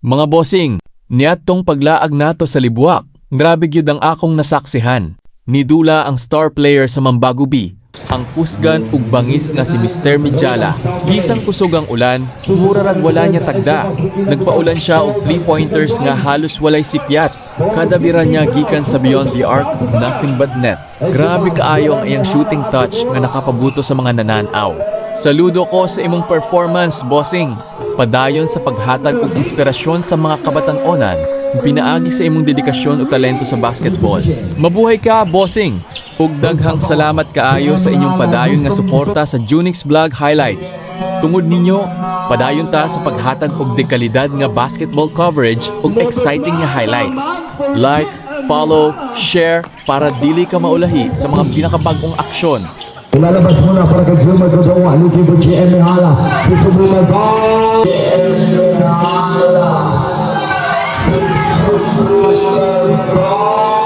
Mga bossing, niadtong paglaag nato sa Libuak, grabe gyud ang akong nasaksihan. Nidula ang star player sa Mambagubi, ang kusgan ug bangis nga si Mr. Mijala. Bisang kusog ang ulan, murarag wala niya tagda. Nagpaulan siya og 3-pointers nga halos walay sipyat. Kada bira niya gikan sa beyond the arc, nothing but net. Grabe kaayo ang iyang shooting touch nga nakapabuto sa mga nananaw. Saludo ko sa imong performance, bossing. Padayon sa paghatag og inspirasyon sa mga kabatan-onan, pinaagi sa imong dedikasyon ug talento sa basketball. Mabuhay ka, bossing! Ug daghang salamat kaayo sa inyong padayon nga suporta sa Junix Vlog Highlights. Tungod ninyo, padayon ta sa paghatag og dekalidad nga basketball coverage ug exciting nga highlights. Like, follow, share para dili ka maulahi sa mga pinakabagong aksyon. Ilalabas muna para kay Juma Dodowa, Luki po GM Hala, susubukan ba? GM Hala, susubukan ba?